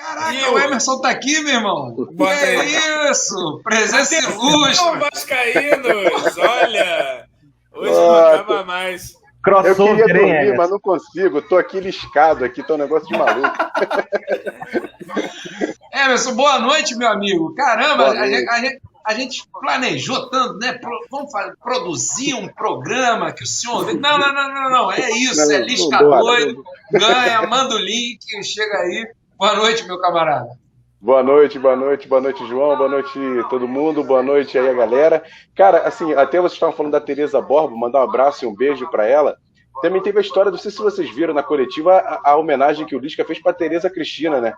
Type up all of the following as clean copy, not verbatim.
Caraca, o Emerson tá aqui, meu irmão. Que é isso? Presença ilustre. Vascaínos, olha. Hoje não acaba mais. Eu queria dormir, mas não consigo. Tô aqui liscado, aqui tá um negócio de maluco. Emerson, boa noite, meu amigo. Caramba, a gente planejou tanto, né? Vamos produzir um programa que o senhor... Não. É isso, é lisca doido. Ganha, manda o link, chega aí. Boa noite, meu camarada. Boa noite, João. Boa noite, todo mundo. Boa noite aí, a galera. Cara, assim, até vocês estavam falando da Tereza Borba, mandar um abraço e um beijo para ela. Também teve a história, não sei se vocês viram na coletiva, a homenagem que o Lisca fez para Tereza Cristina, né?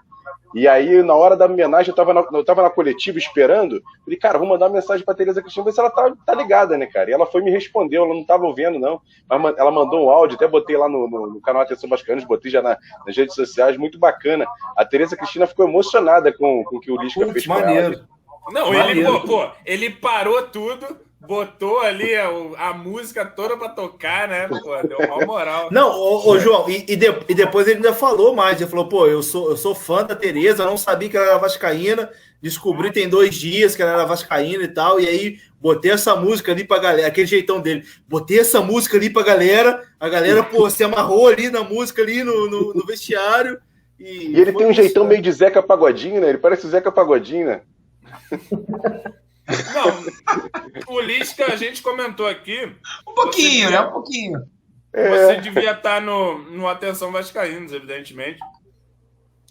E aí, na hora da homenagem, eu tava na coletiva esperando. Falei, cara, vou mandar uma mensagem pra Tereza Cristina, ver se ela tá ligada, né, cara? E ela foi e me respondeu, ela não tava ouvindo, não. Mas ela mandou um áudio, até botei lá no canal Atenção Vascaínos, botei já nas redes sociais, muito bacana. A Tereza Cristina ficou emocionada com o que o Lisca fez pra ela. Não, ele parou tudo, botou ali a música toda pra tocar, né? Pô, deu uma moral. Não, ô João, e depois ele ainda falou mais. Ele falou, pô, eu sou fã da Tereza, não sabia que ela era vascaína, descobri tem 2 dias que ela era vascaína e tal, e aí botei essa música ali pra galera, aquele jeitão dele, botei essa música ali pra galera, a galera, pô, se amarrou ali na música ali no vestiário. E ele tem um jeitão meio de Zeca Pagodinho, né? Ele parece o Zeca Pagodinho, né? Não, o Lisca, a gente comentou aqui. Um pouquinho, né? Um pouquinho. Você devia estar no Atenção Vascaínos, evidentemente.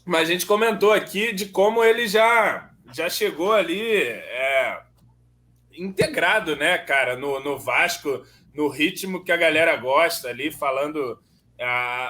Mas a gente comentou aqui de como ele já chegou ali integrado, né, cara, no Vasco, no ritmo que a galera gosta ali, falando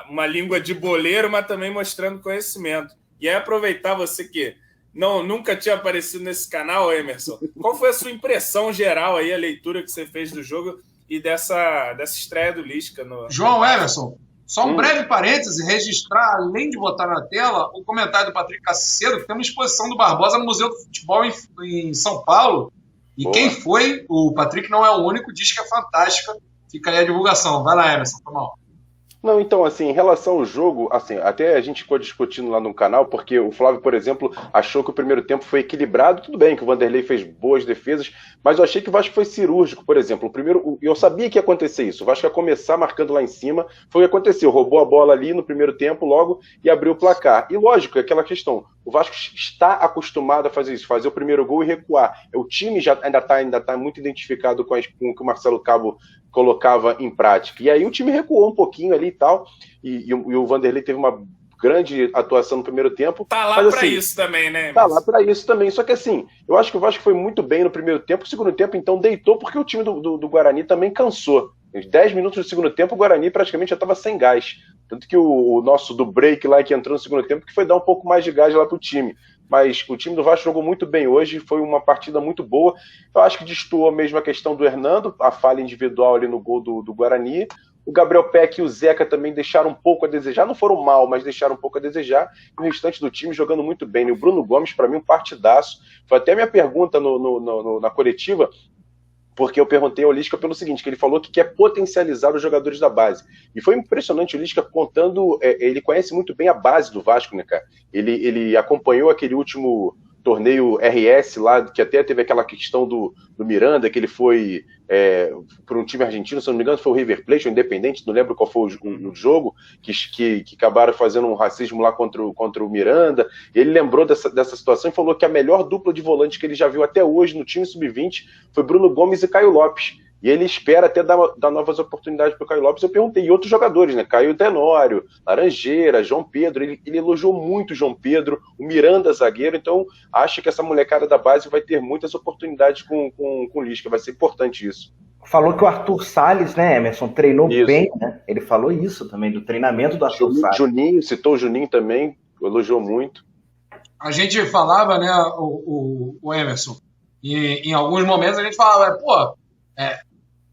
uma língua de boleiro, mas também mostrando conhecimento. E aí aproveitar você que nunca tinha aparecido nesse canal, Emerson. Qual foi a sua impressão geral aí, a leitura que você fez do jogo e dessa estreia do Lisca? João Emerson, só um breve parêntese, registrar, além de botar na tela, o comentário do Patrick Cacedo, que tem uma exposição do Barbosa no Museu do Futebol em São Paulo. E boa. Quem foi, o Patrick não é o único, diz que é fantástica. Fica aí a divulgação. Vai lá, Emerson, tá mal. Não, então, assim, em relação ao jogo, assim, até a gente ficou discutindo lá no canal, porque o Flávio, por exemplo, achou que o primeiro tempo foi equilibrado. Tudo bem que o Vanderlei fez boas defesas, mas eu achei que o Vasco foi cirúrgico, por exemplo. Eu sabia que ia acontecer isso. O Vasco ia começar marcando lá em cima. Foi o que aconteceu. Roubou a bola ali no primeiro tempo logo e abriu o placar. E lógico, é aquela questão. O Vasco está acostumado a fazer isso, fazer o primeiro gol e recuar. O time já ainda tá muito identificado com o que o Marcelo Cabo colocava em prática. E aí o time recuou um pouquinho ali e tal, e o Vanderlei teve uma grande atuação no primeiro tempo. Tá lá para isso também, né? Tá lá para isso também. Só que assim, eu acho que o Vasco foi muito bem no primeiro tempo. O segundo tempo, então, deitou porque o time do Guarani também cansou. Em 10 minutos do segundo tempo, o Guarani praticamente já estava sem gás. Tanto que o nosso do break lá, que entrou no segundo tempo, que foi dar um pouco mais de gás lá pro time. Mas o time do Vasco jogou muito bem hoje, foi uma partida muito boa. Eu acho que destoou mesmo a questão do Hernando, a falha individual ali no gol do Guarani. O Gabriel Peck e o Zeca também deixaram um pouco a desejar, não foram mal, mas deixaram um pouco a desejar. E o restante do time jogando muito bem. E o Bruno Gomes, para mim, um partidaço. Foi até minha pergunta na coletiva, porque eu perguntei ao Lisca pelo seguinte, que ele falou que quer potencializar os jogadores da base. E foi impressionante o Lisca contando, ele conhece muito bem a base do Vasco, né, cara? Ele acompanhou aquele último torneio RS lá, que até teve aquela questão do Miranda, que ele foi para um time argentino, se não me engano foi o River Plate, o Independente, não lembro qual foi o jogo, que acabaram fazendo um racismo lá contra o Miranda. Ele lembrou dessa situação e falou que a melhor dupla de volante que ele já viu até hoje no time sub-20 foi Bruno Gomes e Caio Lopes. E ele espera até dar novas oportunidades para o Caio Lopes. Eu perguntei, e outros jogadores, né? Caio Tenório, Laranjeira, João Pedro. Ele elogiou muito o João Pedro, o Miranda, zagueiro. Então, acho que essa molecada da base vai ter muitas oportunidades com o Lisca. Vai ser importante isso. Falou que o Arthur Salles, né, Emerson, treinou bem, né? Ele falou isso também, do treinamento do Arthur Salles. Juninho, citou o Juninho também, elogiou muito. A gente falava, né, o Emerson, e em alguns momentos a gente falava,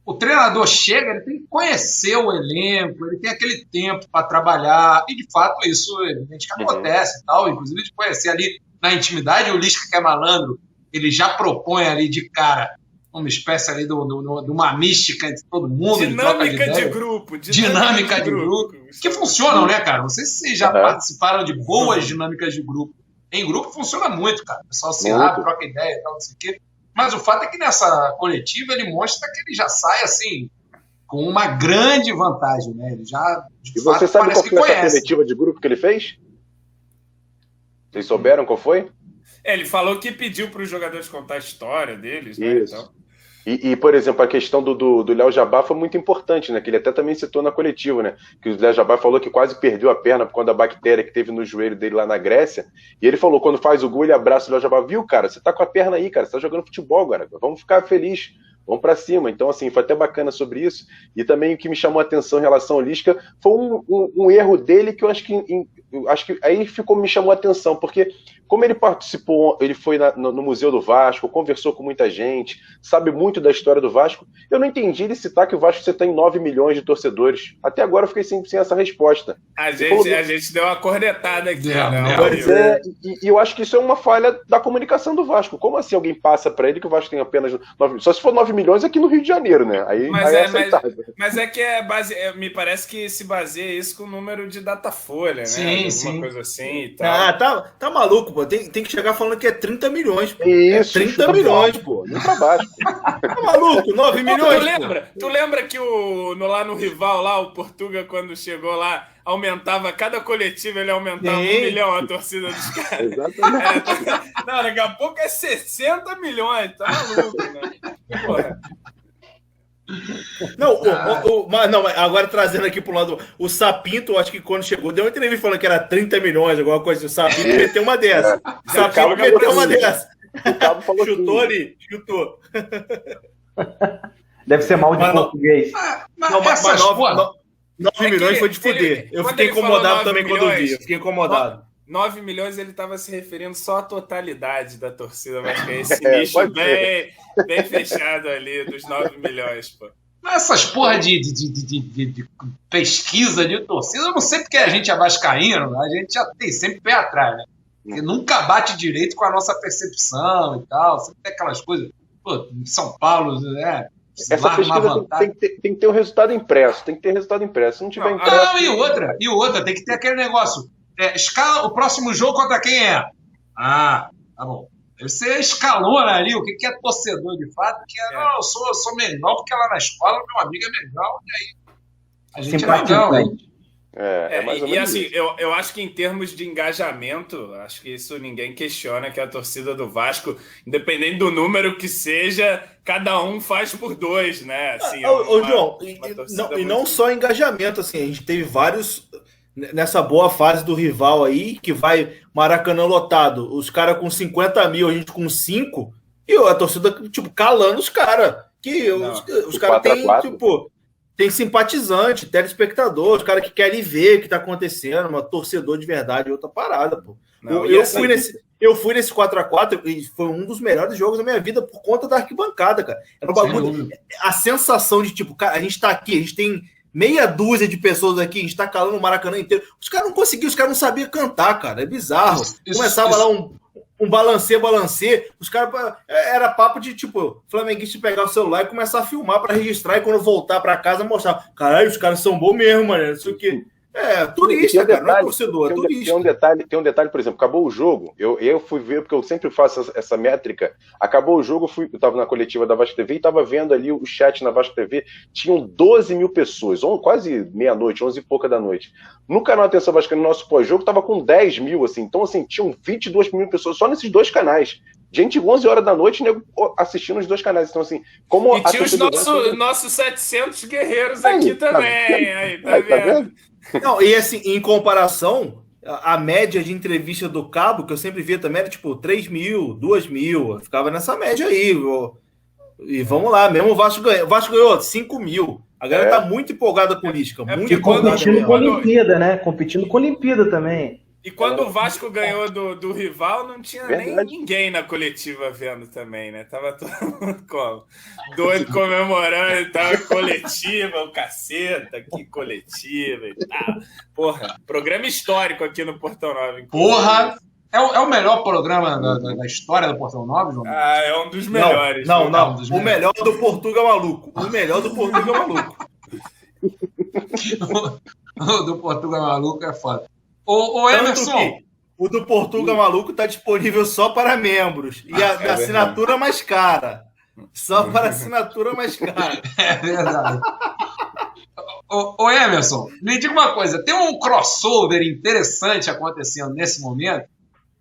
o treinador chega, ele tem que conhecer o elenco, ele tem aquele tempo para trabalhar, e de fato isso evidente que acontece e tal, inclusive de conhecer ali na intimidade, o Lisca que é malandro, ele já propõe ali de cara uma espécie ali de uma mística entre todo mundo. Dinâmica de grupo. Dinâmica de grupo. Que funcionam, né, cara? Não sei se vocês já participaram de boas dinâmicas de grupo. Em grupo funciona muito, cara. O pessoal se abre, troca ideia e tal, não sei o quê. Mas o fato é que nessa coletiva ele mostra que ele já sai assim, com uma grande vantagem, né? Ele já, de fato, você sabe qual foi essa coletiva de grupo que ele fez? Vocês souberam qual foi? Ele falou que pediu para os jogadores contar a história deles, né? Isso. Então... E, por exemplo, a questão do Léo Jabá foi muito importante, né? Que ele até também citou na coletiva, né? Que o Léo Jabá falou que quase perdeu a perna por conta da bactéria que teve no joelho dele lá na Grécia. E ele falou, quando faz o gol, ele abraça o Léo Jabá. Viu, cara? Você tá com a perna aí, cara. Você tá jogando futebol agora. Vamos ficar feliz. Vamos pra cima. Então, assim, foi até bacana sobre isso. E também o que me chamou a atenção em relação ao Lisca foi um erro dele que eu acho que aí me chamou a atenção, porque como ele participou, ele foi no Museu do Vasco, conversou com muita gente, sabe muito da história do Vasco, eu não entendi ele citar que o Vasco você tem 9 milhões de torcedores. Até agora eu fiquei sem essa resposta. A gente deu uma cornetada aqui, né? E eu acho que isso é uma falha da comunicação do Vasco. Como assim alguém passa para ele que o Vasco tem apenas 9 milhões? Só se for 9 milhões aqui no Rio de Janeiro, né? Aí é aceitável. Mas é que me parece que se baseia isso com o número de Datafolha, né? Sim. Alguma coisa assim e tal. Tá maluco, pô. Tem que chegar falando que é 30 milhões, pô. Isso, 30 milhões, pô. Nem pra baixo. Tá maluco? 9 milhões, Tu lembra que lá no Rival, lá, o Portuga, quando chegou lá, aumentava, cada coletiva ele aumentava 1 milhão a torcida dos caras. Exatamente. Não, daqui a pouco é 60 milhões, tá maluco, né? Porra. Não, agora trazendo aqui pro lado, o Sapinto, acho que quando chegou, deu uma entrevista falando que era 30 milhões, alguma coisa. O Sapinto meteu uma dessa. O Sapinto meteu uma dessa. O Cabo falou chutou ali, chutou. Deve ser mal de português. Mas 9 milhões foi de fuder. Eu fiquei incomodado também quando eu vi. Eu fiquei incomodado. 9 milhões ele estava se referindo só à totalidade da torcida, mas que é esse nicho bem fechado ali dos 9 milhões, pô. Essas porra de pesquisa de torcida, eu não sei porque a gente é vascaíno, a gente já tem sempre pé atrás, né? Porque nunca bate direito com a nossa percepção e tal, sempre tem aquelas coisas, pô, em São Paulo, né? Essa pesquisa tem que ter um resultado impresso, se não tiver impresso... Não, e outra, tem que ter aquele negócio, escala, o próximo jogo contra quem é? Ah, tá bom. Você escalona ali o que é torcedor de fato, que não, eu sou Mengão, porque lá na escola meu amigo é Mengão, e aí a gente é Mengão, hein? E assim, eu acho que em termos de engajamento, acho que isso ninguém questiona, que a torcida do Vasco, independente do número que seja, cada um faz por 2, né? Assim, João, e não só engajamento, assim, a gente teve vários nessa boa fase do Rival aí, que vai Maracanã lotado, os caras com 50 mil, a gente com 5, e a torcida, tipo, calando os caras. Os caras têm, tipo, tem simpatizante, telespectador, os caras que querem ver o que tá acontecendo, mas torcedor de verdade, outra parada, pô. Eu fui nesse 4x4 e foi um dos melhores jogos da minha vida por conta da arquibancada, cara. Era um bagulho, a sensação de, tipo, cara, a gente tá aqui, a gente tem meia dúzia de pessoas aqui, a gente tá calando o Maracanã inteiro. Os caras não conseguiam, os caras não sabiam cantar, cara. É bizarro. Começava lá um balancê, os caras... Era papo de, tipo, flamenguista pegar o celular e começar a filmar pra registrar, e quando voltar pra casa mostrar. Caralho, os caras são bons mesmo, mano. Não sei o quê. Turista, cara, não é torcedor, é turista. Tem um detalhe, por exemplo, acabou o jogo, eu fui ver, porque eu sempre faço essa métrica, acabou o jogo, eu tava na coletiva da Vasco TV e tava vendo ali o chat na Vasco TV, tinham 12 mil pessoas, quase meia-noite, 11 e pouca da noite. No canal Atenção Vascaína, no nosso pós-jogo, tava com 10 mil, assim, então assim, tinham 22 mil pessoas só nesses 2 canais. Gente, 11 horas da noite, nego, assistindo os 2 canais. Então, assim, como... E tinha os nossos 700 guerreiros aqui também. Tá vendo? Não, e assim, em comparação, a média de entrevista do Cabo, que eu sempre via também, era tipo 3 mil, 2 mil, ficava nessa média aí. E vamos lá, mesmo o Vasco ganhou 5 mil. A galera tá muito empolgada com política. Muito competindo com a Olimpíada, né? Competindo com a Olimpíada também. E quando o Vasco ganhou do Rival, não tinha nem ninguém na coletiva vendo também, né? Tava todo mundo doido comemorando e tal, coletiva, o caceta, que coletiva e tal. Porra, programa histórico aqui no Portão 9. Porra! É o melhor programa da história do Portão 9, João? É um dos melhores. Não. O melhor do Portuga Maluco. O melhor do Portuga Maluco. O do Portuga Maluco é foda. Ô Emerson, O do Portuga Maluco tá disponível só para membros. E a assinatura mais cara. Só para assinatura mais cara. É verdade. Ô Emerson, me diga uma coisa. Tem um crossover interessante acontecendo nesse momento,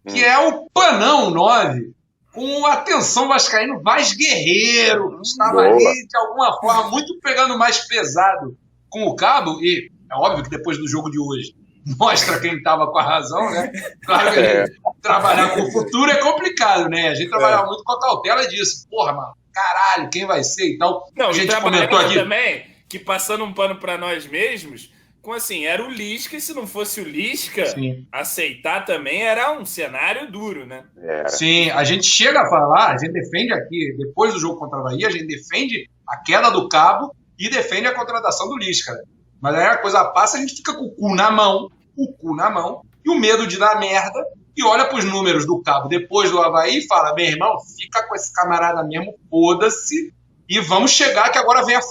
que é o Panão 9, com a atenção vascaíno Vaz Guerreiro, que estava ali, de alguma forma, muito pegando mais pesado com o Cabo, e é óbvio que depois do jogo de hoje mostra quem estava com a razão, né? Claro que trabalhar com o futuro é complicado, né? A gente trabalhava muito com a cautela disso. Porra, mano, caralho, quem vai ser e tal. Não, a gente comentou aqui também que passando um pano para nós mesmos, com assim, era o Lisca, e se não fosse o Lisca, aceitar também era um cenário duro, né? Sim, a gente chega a falar, a gente defende aqui, depois do jogo contra a Bahia, a gente defende a queda do Cabo e defende a contratação do Lisca, né? Mas aí a coisa passa, a gente fica com o cu na mão, e o medo de dar merda, e olha para os números do Cabo depois do Avaí e fala, meu irmão, fica com esse camarada mesmo, foda-se, e vamos chegar, que agora vem a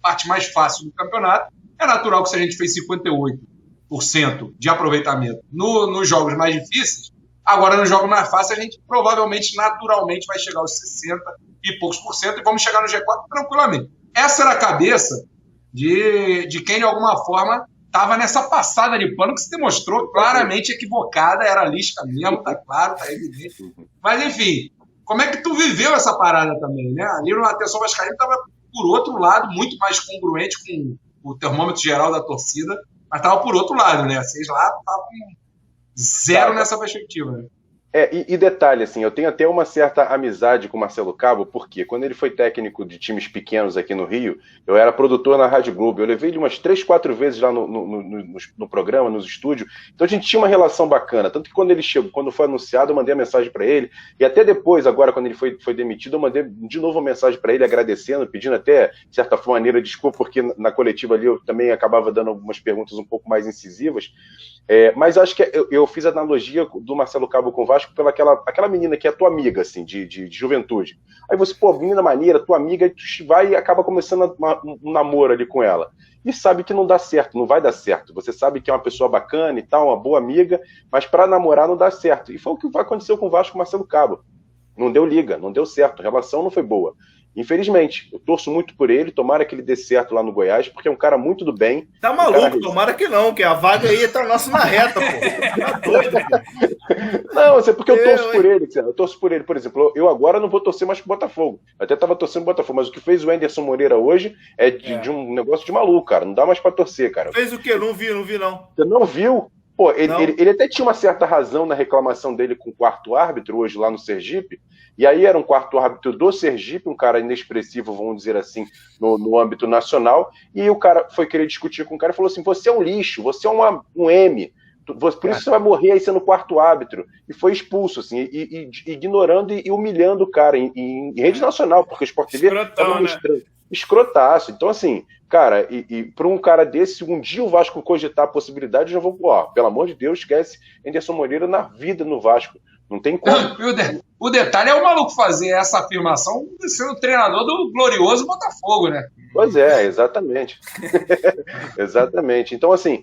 parte mais fácil do campeonato. É natural que se a gente fez 58% de aproveitamento nos jogos mais difíceis, agora nos jogos mais fáceis a gente provavelmente, naturalmente, vai chegar aos 60 e poucos por cento e vamos chegar no G4 tranquilamente. Essa era a cabeça de quem, de alguma forma, estava nessa passada de pano que se demonstrou claramente equivocada, era a Lisca mesmo, tá claro, tá evidente. Mas, enfim, como é que tu viveu essa parada também, né? Ali no Atenção Vascaíno estava, por outro lado, muito mais congruente com o termômetro geral da torcida, mas estava por outro lado, né? Vocês lá estavam zero nessa perspectiva, né? E detalhe, assim, eu tenho até uma certa amizade com o Marcelo Cabo, porque quando ele foi técnico de times pequenos aqui no Rio, eu era produtor na Rádio Globo, eu levei ele umas 3, 4 vezes lá no programa, nos estúdios, então a gente tinha uma relação bacana, tanto que quando ele chegou, quando foi anunciado, eu mandei a mensagem para ele, e até depois, agora, quando ele foi demitido, eu mandei de novo uma mensagem para ele, agradecendo, pedindo até, de certa maneira, desculpa, porque na coletiva ali eu também acabava dando algumas perguntas um pouco mais incisivas, mas acho que eu fiz a analogia do Marcelo Cabo com o Vasco pela aquela menina que é tua amiga, assim, de juventude. Aí você, pô, menina maneira, tua amiga, tu vai e acaba começando um namoro ali com ela. E sabe que não dá certo, não vai dar certo. Você sabe que é uma pessoa bacana e tal, uma boa amiga, mas para namorar não dá certo. E foi o que aconteceu com o Vasco e o Marcelo Cabo. Não deu liga, não deu certo, a relação não foi boa. Infelizmente, eu torço muito por ele, tomara que ele dê certo lá no Goiás, porque é um cara muito do bem. Tá maluco, tomara que não, que a vaga aí tá nossa na reta, pô. Tá doido, pô. Não, é porque eu torço por ele, eu torço por ele. Por exemplo, eu agora não vou torcer mais pro Botafogo. Eu até tava torcendo pro Botafogo, mas o que fez o Anderson Moreira hoje é de um negócio de maluco, cara. Não dá mais pra torcer, cara. Fez o quê? Não vi, não. Você não viu? Pô, ele até tinha uma certa razão na reclamação dele com o quarto árbitro hoje lá no Sergipe, e aí era um quarto árbitro do Sergipe, um cara inexpressivo, vamos dizer assim, no âmbito nacional, e o cara foi querer discutir com o cara e falou assim, você é um lixo, você é um M, por isso você vai morrer aí sendo quarto árbitro, e foi expulso, assim, ignorando e humilhando o cara em rede nacional, porque o Sport TV estava mostrando. Escrotaço. Então, assim, cara, e para um cara desse, um dia o Vasco cogitar a possibilidade, eu já vou, pelo amor de Deus, esquece Anderson Moreira na vida no Vasco. Não tem como. O detalhe é o maluco fazer essa afirmação sendo treinador do glorioso Botafogo, né? Pois é, exatamente. Exatamente. Então, assim,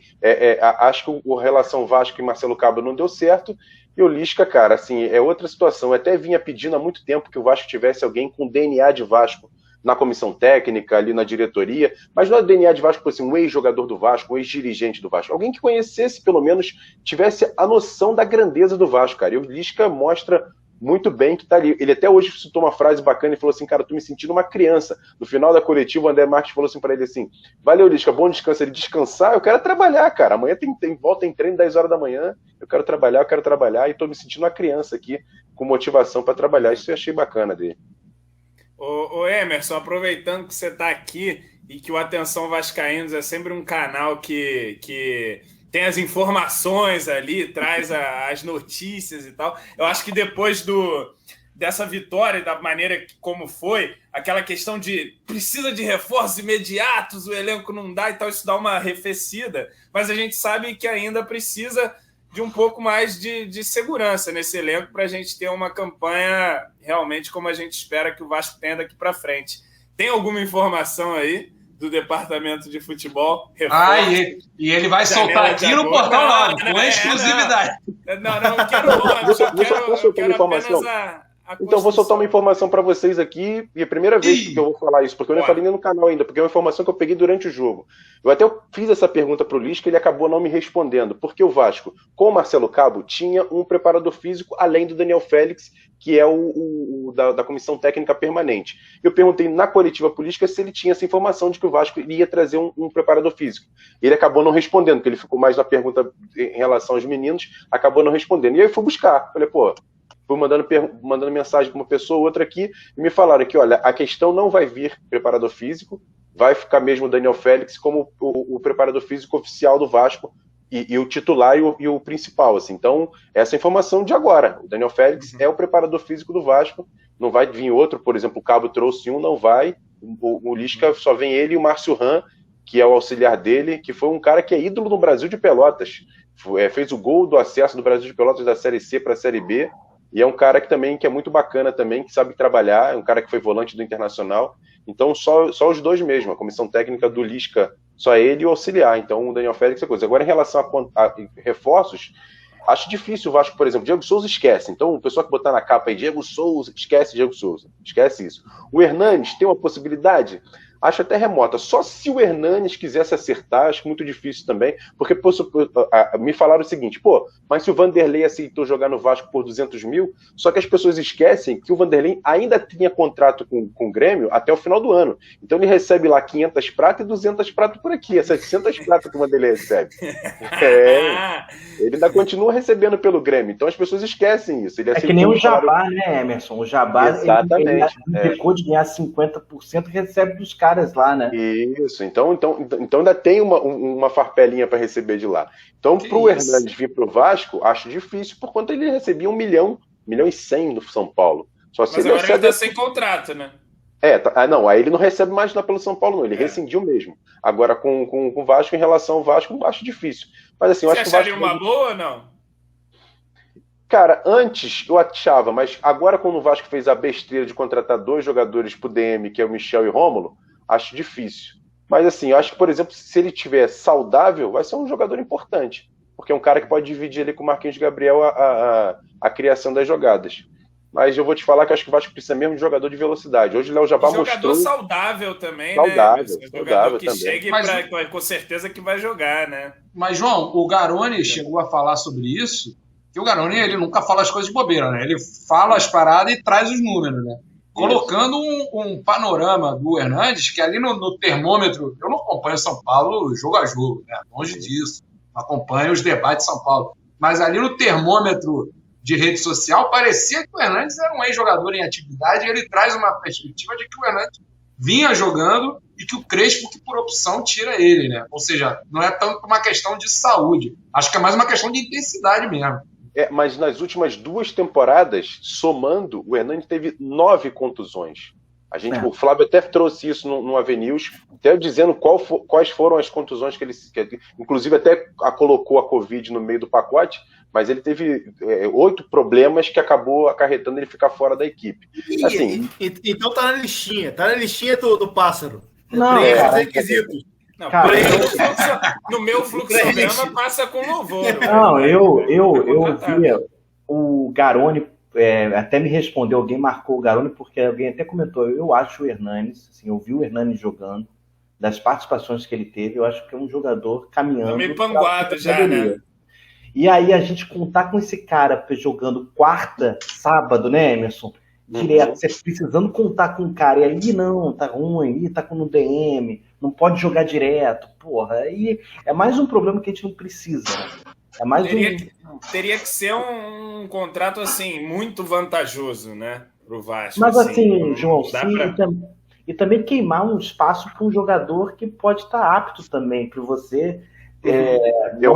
acho que a relação Vasco e Marcelo Cabo não deu certo. E o Lisca, cara, assim, é outra situação. Eu até vinha pedindo há muito tempo que o Vasco tivesse alguém com DNA de Vasco na comissão técnica, ali na diretoria, mas não é DNA de Vasco, assim, um ex-jogador do Vasco, um ex-dirigente do Vasco, alguém que conhecesse, pelo menos, tivesse a noção da grandeza do Vasco, cara. E o Lisca mostra muito bem que tá ali. Ele até hoje citou uma frase bacana e falou assim, cara, eu tô me sentindo uma criança. No final da coletiva, o André Marques falou assim pra ele assim, valeu, Lisca, bom descanso. Ele, descansar? Eu quero trabalhar, cara. Amanhã tem treino 10 horas da manhã, eu quero trabalhar e tô me sentindo uma criança aqui, com motivação para trabalhar. Isso eu achei bacana dele. Ô Emerson, aproveitando que você está aqui e que o Atenção Vascaínos é sempre um canal que tem as informações ali, traz as notícias e tal, eu acho que depois dessa vitória, da maneira como foi, aquela questão de precisa de reforços imediatos, o elenco não dá e tal, isso dá uma arrefecida, mas a gente sabe que ainda precisa de um pouco mais de segurança nesse elenco para a gente ter uma campanha realmente como a gente espera que o Vasco tenha daqui para frente. Tem alguma informação aí do departamento de futebol. E ele vai soltar aqui no Portal 9, com exclusividade. Não quero nome, só quero apenas então, vou soltar uma informação para vocês aqui, e é a primeira vez que eu vou falar isso, porque eu não falei nem no canal ainda, porque é uma informação que eu peguei durante o jogo. Eu fiz essa pergunta para o Lisca, ele acabou não me respondendo, porque o Vasco, com o Marcelo Cabo, tinha um preparador físico, além do Daniel Félix, que é o da comissão técnica permanente. Eu perguntei na coletiva política se ele tinha essa informação de que o Vasco iria trazer um preparador físico. Ele acabou não respondendo, porque ele ficou mais na pergunta em relação aos meninos, acabou não respondendo. E aí eu fui buscar, falei, fui mandando mensagem para uma pessoa ou outra aqui, e me falaram que, olha, a questão não vai vir preparador físico, vai ficar mesmo o Daniel Félix como o preparador físico oficial do Vasco, e o titular e o principal. Assim. Então, essa é a informação de agora. O Daniel Félix é o preparador físico do Vasco, não vai vir outro, por exemplo, o Cabo trouxe um, não vai, o Lisca só vem ele e o Márcio Ram, que é o auxiliar dele, que foi um cara que é ídolo no Brasil de Pelotas, fez o gol do acesso do Brasil de Pelotas da Série C para a Série B, e é um cara que é muito bacana também, que sabe trabalhar, é um cara que foi volante do Internacional. Então, só os dois mesmo, a comissão técnica do Lisca, só ele e o auxiliar. Então, o Daniel Félix é coisa. Agora, em relação a reforços, acho difícil o Vasco, por exemplo, Diego Souza esquece. Então, o pessoal que botar na capa aí, Diego Souza, esquece Diego Souza. Esquece isso. O Hernanes tem uma possibilidade? Acho até remota. Só se o Hernanes quisesse acertar, acho muito difícil também, porque me falaram o seguinte, mas se o Vanderlei aceitou jogar no Vasco por 200 mil, só que as pessoas esquecem que o Vanderlei ainda tinha contrato com o Grêmio até o final do ano. Então ele recebe lá 500 prata e 200 prata por aqui, é 700 prata que o Vanderlei recebe. Ele ainda continua recebendo pelo Grêmio, então as pessoas esquecem isso. Ele é que nem o Jabá, né, Emerson? O Jabá, ele ficou de ganhar 50% e recebe dos caras lá, né? Isso, então ainda tem uma farpelinha para receber de lá. Então, para o Hernanes vir para o Vasco, acho difícil, por quanto ele recebia 1 milhão e 100 no São Paulo. Só se mas agora ele está sem contrato, né? Não, aí ele não recebe mais lá pelo São Paulo, não, ele rescindiu mesmo. Agora, com o Vasco, em relação ao Vasco, acho difícil. Mas assim, eu acho que o Vasco acharia uma boa ou não? Cara, antes eu achava, mas agora quando o Vasco fez a besteira de contratar 2 jogadores pro DM, que é o Michel e o Rômulo, acho difícil. Mas assim, eu acho que, por exemplo, se ele tiver saudável, vai ser um jogador importante. Porque é um cara que pode dividir ali com o Marquinhos Gabriel a criação das jogadas. Mas eu vou te falar que acho que o Vasco precisa mesmo de jogador de velocidade. Hoje o Léo Jabá mostrou... Jogador saudável também, saudável, né? Jogador que chegue com certeza que vai jogar, né? Mas, João, o Garoni chegou a falar sobre isso, que o Garoni, ele nunca fala as coisas de bobeira, né? Ele fala as paradas e traz os números, né? Colocando um panorama do Hernanes, que ali no termômetro, eu não acompanho São Paulo jogo a jogo, né? Longe disso, não acompanho os debates de São Paulo, mas ali no termômetro de rede social, parecia que o Hernanes era um ex-jogador em atividade, e ele traz uma perspectiva de que o Hernanes vinha jogando e que o Crespo, que por opção, tira ele, né? Ou seja, não é tanto uma questão de saúde, acho que é mais uma questão de intensidade mesmo. Mas nas últimas 2 temporadas, somando, o Hernanes teve 9 contusões. O Flávio até trouxe isso no Avenews, até dizendo quais foram as contusões que ele... inclusive até colocou a Covid no meio do pacote, mas ele teve 8 problemas que acabou acarretando ele ficar fora da equipe. Assim, então tá na listinha do pássaro. Não, requisitos. Não, no meu fluxograma passa com louvor. Não, eu via o Garoni, até me respondeu, alguém marcou o Garoni, porque alguém até comentou, eu acho o Hernanes, assim, eu vi o Hernanes jogando, das participações que ele teve, eu acho que é um jogador caminhando. Meio panguado já, né? E aí a gente contar com esse cara jogando quarta, sábado, né, Emerson? Direto, você precisando contar com o cara, e aí não, tá ruim, tá com no DM, não pode jogar direto, porra, aí é mais um problema que a gente não precisa, né? É mais teria que ser um contrato, assim, muito vantajoso, né, pro Vasco. Mas assim, João, e também queimar um espaço para um jogador que pode estar apto também para você. Eu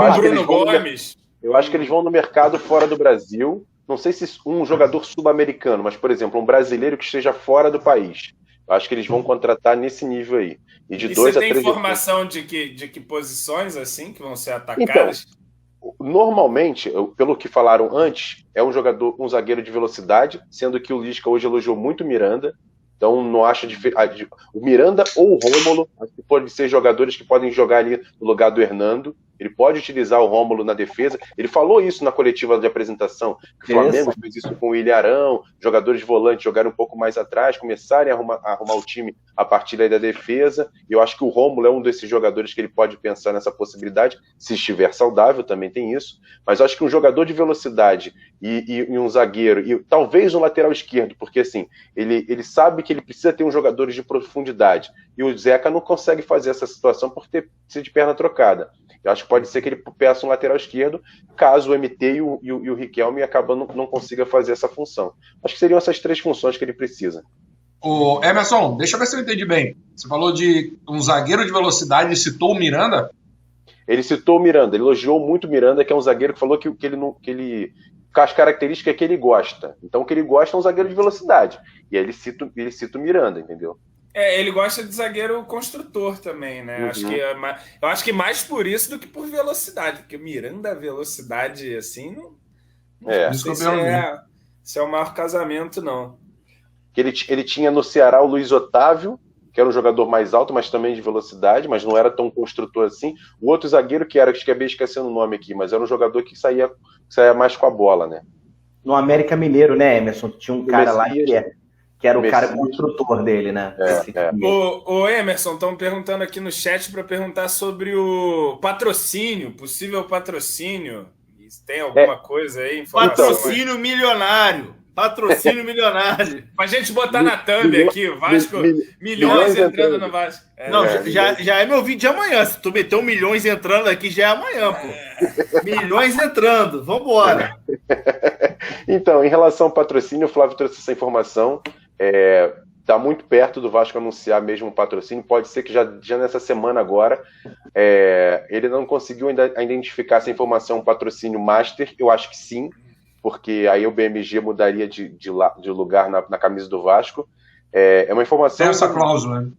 acho que eles vão no mercado fora do Brasil. Não sei se um jogador sul-americano, mas, por exemplo, um brasileiro que esteja fora do país. Eu acho que eles vão contratar nesse nível aí. E de 2 a 3. Você tem informação de que posições, assim, que vão ser atacadas? Então, normalmente, pelo que falaram antes, é um zagueiro de velocidade, sendo que o Lisca hoje elogiou muito o Miranda. Então, não acho o Miranda ou o Rômulo, acho que podem ser jogadores que podem jogar ali no lugar do Hernando. Ele pode utilizar o Rômulo na defesa. Ele falou isso na coletiva de apresentação, que o Flamengo fez isso com o Ilharão, jogadores de volante jogarem um pouco mais atrás, começarem a arrumar o time a partir daí da defesa. E eu acho que o Rômulo é um desses jogadores que ele pode pensar nessa possibilidade, se estiver saudável, também tem isso. Mas eu acho que um jogador de velocidade e um zagueiro, e talvez um lateral esquerdo, porque assim, ele sabe que ele precisa ter um jogador de profundidade. E o Zeca não consegue fazer essa situação por ter sido de perna trocada. Eu acho que pode ser que ele peça um lateral esquerdo, caso o MT e o Riquelme acabando não consiga fazer essa função. Acho que seriam essas 3 funções que ele precisa. Ô, Emerson, deixa eu ver se eu entendi bem. Você falou de um zagueiro de velocidade e citou o Miranda? Ele citou o Miranda, ele elogiou muito o Miranda, que é um zagueiro que falou que ele com as características que ele gosta. Então, o que ele gosta é um zagueiro de velocidade. E aí ele cita o Miranda, entendeu? Ele gosta de zagueiro construtor também, né? Uhum. Eu acho que mais por isso do que por velocidade, porque Miranda, velocidade, assim, não sei se é o maior casamento, não. Ele tinha no Ceará o Luiz Otávio, que era um jogador mais alto, mas também de velocidade, mas não era tão construtor assim. O outro zagueiro que acabei esquecendo o nome aqui, mas era um jogador que saía mais com a bola, né? No América Mineiro, né, Emerson? Tinha um cara lá que era o cara construtor dele, né? O Emerson, estão perguntando aqui no chat para perguntar sobre o patrocínio, possível patrocínio. Tem alguma coisa aí? Patrocínio milionário. Patrocínio milionário. Pra gente botar na thumb aqui, o Vasco, milhões entrando no Vasco. Já é meu vídeo de amanhã. Se tu meter milhões entrando aqui, já é amanhã, pô. Milhões entrando, vambora. Então, em relação ao patrocínio, o Flávio trouxe essa informação. Está muito perto do Vasco anunciar mesmo um patrocínio. Pode ser que já nessa semana agora ele não conseguiu ainda identificar essa informação, um patrocínio master. Eu acho que sim, porque aí o BMG mudaria de lugar na camisa do Vasco. É uma informação... Tem essa cláusula, né?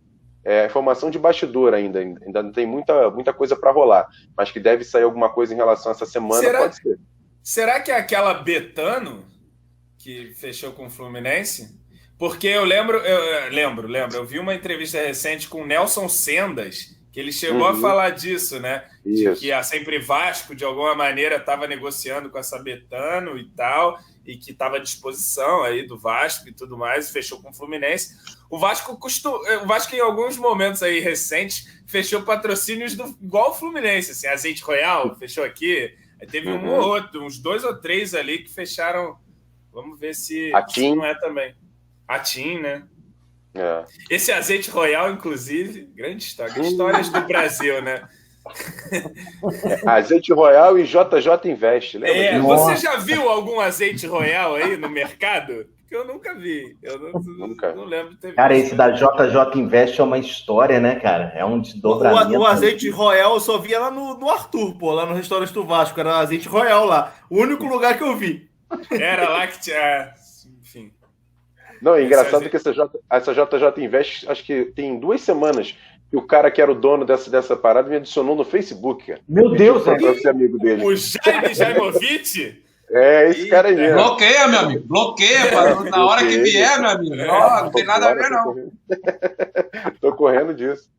É informação de bastidor ainda não tem muita coisa para rolar, mas que deve sair alguma coisa em relação a essa semana, pode ser. Será que é aquela Betano que fechou com o Fluminense? Porque eu lembro, eu vi uma entrevista recente com o Nelson Sendas, que ele chegou a falar disso, né? Isso. De que a Sempre Vasco, de alguma maneira, estava negociando com essa Betano e tal, e que estava à disposição aí do Vasco e tudo mais, fechou com o Fluminense. O Vasco, em alguns momentos aí recentes, fechou patrocínios igual o Fluminense, assim, Azeite Royal fechou aqui, aí teve um ou outro, uns 2 ou 3 ali que fecharam. Vamos ver se não é também. A TIM, né? Esse Azeite Royal, inclusive, grande história. Histórias do Brasil, né? Azeite Royal e JJ Invest, lembra? Você já viu algum Azeite Royal aí no mercado? Que eu nunca vi. Eu não lembro de ter visto. Cara, esse da JJ Invest é uma história, né, cara? É um desdobramento. O Azeite Royal eu só via lá no Arthur, pô, lá no restaurante do Vasco. Era Azeite Royal lá. O único lugar que eu vi. Era lá que tinha... Enfim. Não, é engraçado que essa JJ Invest, acho que tem 2 semanas que o cara que era o dono dessa parada me adicionou no Facebook, cara. Meu Deus, esse amigo dele. O Jaime Jaimovic? Esse cara aí mesmo. Bloqueia, meu amigo. Bloqueia, na hora que vier, meu amigo. Não tem nada a ver, não. Tô correndo disso.